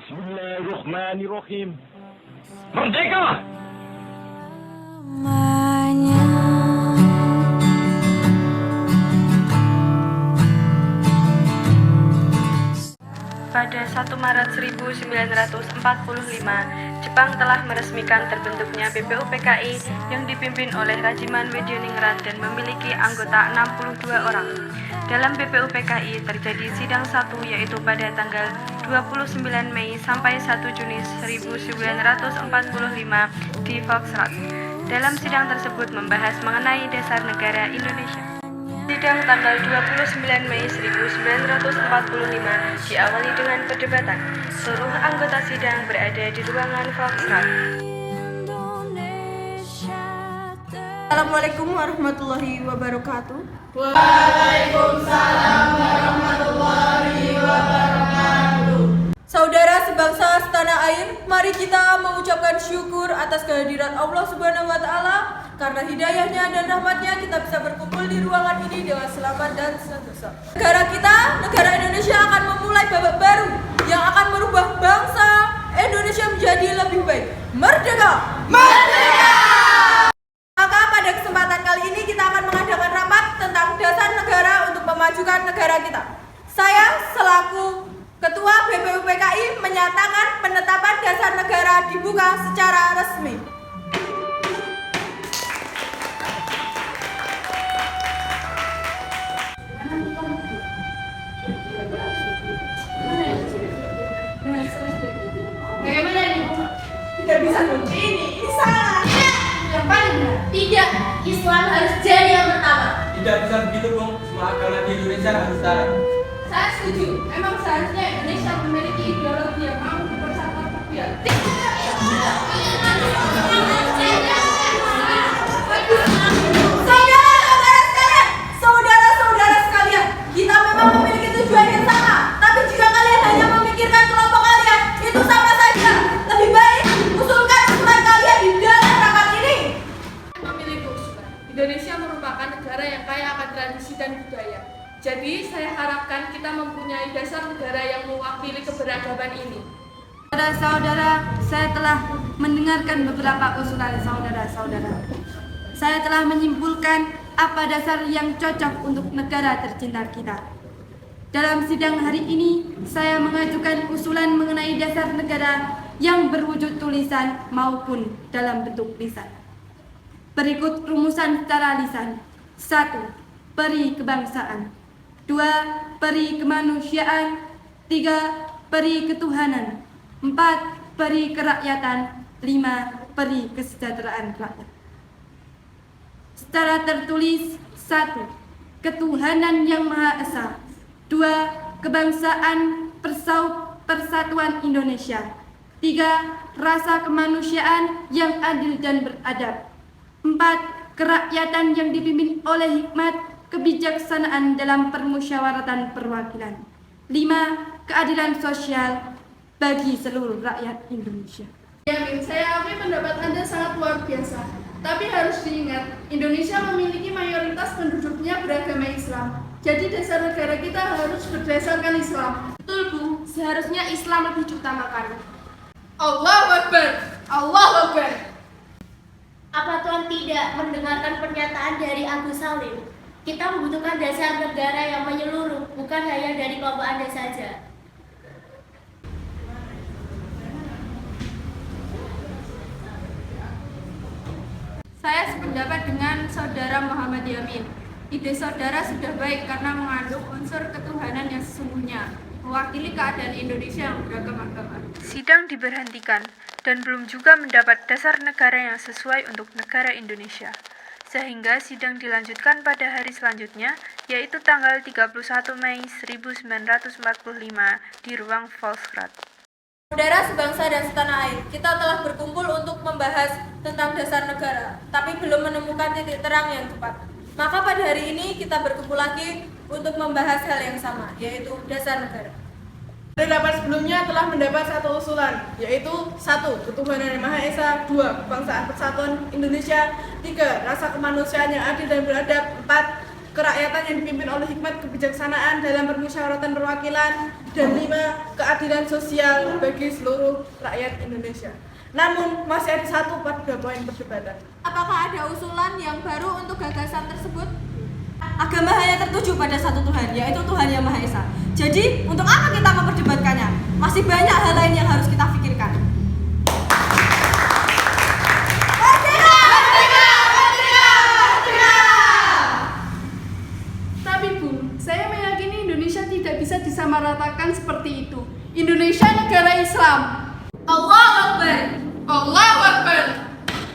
Bismillahirrahmanirrahim. Merdeka! Pada 1 Maret 1945, Jepang telah meresmikan terbentuknya BPUPKI yang dipimpin oleh Rajiman Wedioningrat dan memiliki anggota 62 orang. Dalam BPUPKI terjadi sidang 1 yaitu pada tanggal 29 Mei sampai 1 Juni 1945 di Volksraad. Dalam sidang tersebut membahas mengenai dasar negara Indonesia. Sidang tanggal 29 Mei 1945 diawali dengan perdebatan. Seluruh anggota sidang berada di ruangan Volksraad. Assalamualaikum warahmatullahi wabarakatuh. Waalaikumsalam warahmatullahi wabarakatuh. Saudara sebangsa setanah air, mari kita mengucapkan syukur atas kehadiran Allah Subhanahu wa Ta'ala. Karena hidayahnya dan rahmatnya kita bisa berkumpul di ruangan ini dengan selamat dan sentosa. Negara kita, negara Indonesia akan memulai babak baru yang akan merubah bangsa Indonesia menjadi lebih baik. Merdeka! Merdeka! Maka pada kesempatan kali ini kita akan mengadakan rapat tentang dasar negara untuk memajukan negara kita. Saya selaku Ketua BPUPKI menyatakan penetapan dasar negara dibuka secara resmi. Bagaimana ini? Tidak bisa begini, ini salah. Yang paling benar. Tidak, Islam harus jadi yang pertama. Tidak bisa begitu, Bung. Semua agama di Indonesia harus setara. Saya setuju. Memang seharusnya Indonesia memiliki ideologi yang mampu bersatu biar Saudara-saudara sekalian, kita memang memiliki tujuan yang sama. Tapi jika kalian hanya memikirkan kelompok kalian, itu sama saja. Lebih baik usulkan usulan kalian di dalam rapat ini. memiliki usulan. Indonesia merupakan negara yang kaya akan tradisi dan budaya. Jadi, saya harapkan kita mempunyai dasar negara yang mewakili keberagaman ini. Saudara-saudara, saya telah mendengarkan beberapa usulan saudara-saudara. Saya telah menyimpulkan apa dasar yang cocok untuk negara tercinta kita. Dalam sidang hari ini, saya mengajukan usulan mengenai dasar negara yang berwujud tulisan maupun dalam bentuk lisan. Berikut rumusan secara lisan. 1. Peri kebangsaan. 2. Peri kemanusiaan. 3. Peri ketuhanan. 4. Peri kerakyatan. 5. Peri kesejahteraan rakyat. Secara tertulis. 1. Ketuhanan yang Maha Esa. 2. Kebangsaan Persatuan Indonesia. 3. Rasa kemanusiaan yang adil dan beradab. 4. Kerakyatan yang dipimpin oleh hikmat kebijaksanaan dalam permusyawaratan perwakilan. 5. Keadilan sosial bagi seluruh rakyat Indonesia. Yamin, saya akui pendapat Anda sangat luar biasa. Tapi harus diingat, Indonesia memiliki mayoritas penduduknya beragama Islam. Jadi dasar negara kita harus berdasarkan Islam. Betul, Bu. Seharusnya Islam lebih diutamakan. Allahu Akbar! Allahu Akbar! Apa Tuhan tidak mendengarkan pernyataan dari Agus Salim? Kita membutuhkan dasar negara yang menyeluruh, bukan hanya dari kelompok Anda saja. Saya sependapat dengan Saudara Muhammad Yamin. Ide saudara sudah baik karena mengandung unsur ketuhanan yang sesungguhnya, mewakili keadaan Indonesia yang beragam-agama. Sidang diberhentikan dan belum juga mendapat dasar negara yang sesuai untuk negara Indonesia. Sehingga sidang dilanjutkan pada hari selanjutnya, yaitu tanggal 31 Mei 1945 di ruang Volksraad. Saudara sebangsa dan setanah air, kita telah berkumpul untuk membahas tentang dasar negara, tapi belum menemukan titik terang yang tepat. Maka pada hari ini kita berkumpul lagi untuk membahas hal yang sama, yaitu dasar negara. Pada rapat sebelumnya telah mendapat satu usulan, yaitu 1. Ketuhanan yang Maha Esa. 2. Kebangsaan Persatuan Indonesia. 3. Rasa kemanusiaan yang adil dan beradab. 4. Kerakyatan yang dipimpin oleh hikmat kebijaksanaan dalam permusyawaratan perwakilan. dan 5. Keadilan sosial bagi seluruh rakyat Indonesia. Namun masih ada satu pada poin perdebatan. Apakah ada usulan yang baru untuk gagasan tersebut? Agama hanya tertuju pada satu Tuhan, yaitu Tuhan Yang Maha Esa. Jadi, untuk apa kita memperdebatkannya? Masih banyak hal lain yang harus kita pikirkan. Tapi Bung, saya meyakini Indonesia tidak bisa disamaratakan seperti itu. Indonesia negara Islam. Allahu Akbar. Allahu Akbar.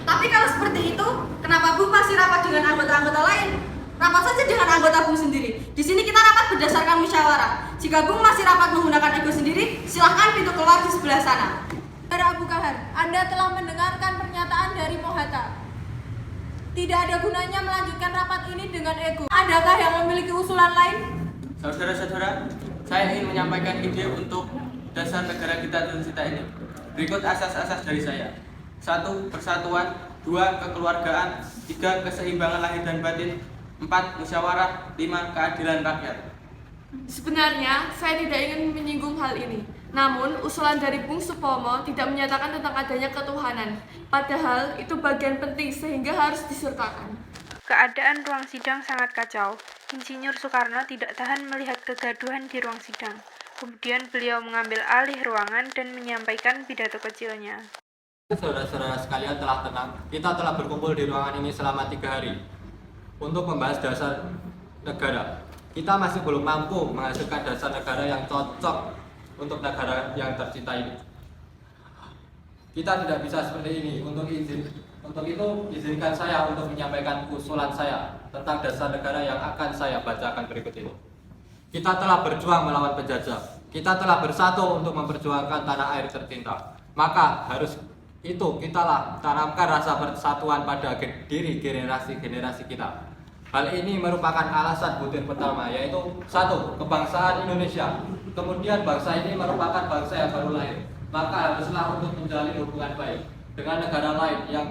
Tapi kalau seperti itu, kenapa Bung masih rapat dengan anggota-anggota lain? Rapat saja dengan anggota Bung sendiri. Di sini kita rapat berdasarkan musyawarah. Jika Bung masih rapat menggunakan ego sendiri, silahkan pintu keluar di sebelah sana. Saudara Abu Kahar, Anda telah mendengarkan pernyataan dari Mohatta. Tidak ada gunanya melanjutkan rapat ini dengan ego. Adakah yang memiliki usulan lain? Saudara-saudara, saya ingin menyampaikan ide untuk dasar negara kita tercinta ini. Berikut asas-asas dari saya. 1. Persatuan. 2. Kekeluargaan. 3. Keseimbangan lahir dan batin. 4. Musyawarah. 5. Keadilan rakyat. Sebenarnya, saya tidak ingin menyinggung hal ini. Namun, usulan dari Bung Supomo tidak menyatakan tentang adanya ketuhanan. Padahal, itu bagian penting sehingga harus disertakan. Keadaan ruang sidang sangat kacau. Insinyur Soekarno tidak tahan melihat kegaduhan di ruang sidang. Kemudian beliau mengambil alih ruangan dan menyampaikan pidato kecilnya. Saudara-saudara sekalian telah tenang, kita telah berkumpul di ruangan ini selama 3 hari untuk membahas dasar negara. Kita masih belum mampu menghasilkan dasar negara yang cocok untuk negara yang tercinta ini. Kita tidak bisa seperti ini. Untuk itu, izinkan saya untuk menyampaikan usulan saya tentang dasar negara yang akan saya bacakan berikut ini. Kita telah berjuang melawan penjajah. Kita telah bersatu untuk memperjuangkan tanah air tercinta. Maka harus itu kitalah tanamkan rasa persatuan pada diri generasi-generasi kita. Hal ini merupakan alasan butir pertama, yaitu 1. Kebangsaan Indonesia. Kemudian bangsa ini merupakan bangsa yang baru lahir. Maka haruslah untuk menjalin hubungan baik dengan negara lain yang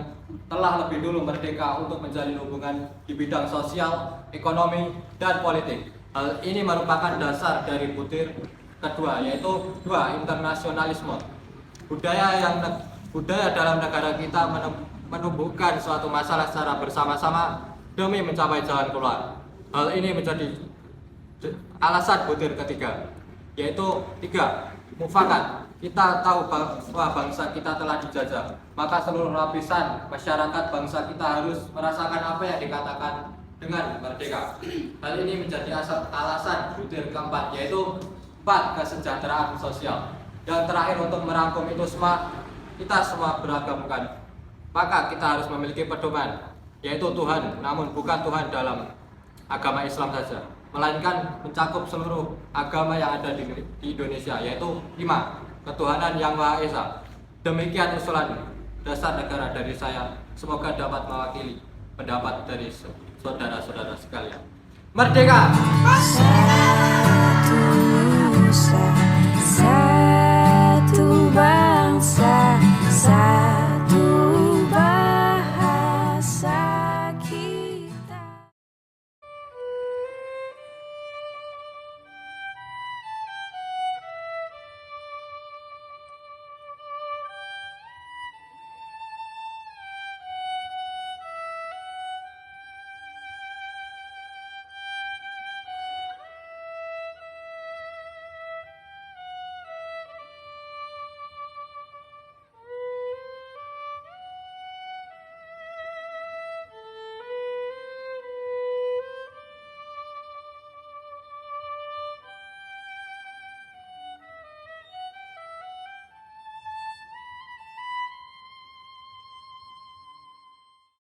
telah lebih dulu merdeka untuk menjalin hubungan di bidang sosial, ekonomi, dan politik. Hal ini merupakan dasar dari butir kedua, yaitu 2. Internasionalisme. Budaya dalam negara kita menumbuhkan suatu masalah secara bersama-sama demi mencapai jalan keluar. Hal ini menjadi alasan butir ketiga, yaitu 3. Mufakat. Kita tahu bahwa bangsa kita telah dijajah, maka seluruh lapisan masyarakat bangsa kita harus merasakan apa yang dikatakan dengan merdeka. Hal ini menjadi alasan butir keempat, yaitu 4. Kesejahteraan sosial. Yang terakhir, untuk merangkum itu semua, kita semua beragamakan, maka kita harus memiliki pedoman, yaitu Tuhan, namun bukan Tuhan dalam agama Islam saja, melainkan mencakup seluruh agama yang ada di Indonesia, yaitu 5. Ketuhanan Yang Maha Esa. Demikian usulan dasar negara dari saya. Semoga dapat mewakili pendapat dari saudara-saudara sekalian. Merdeka!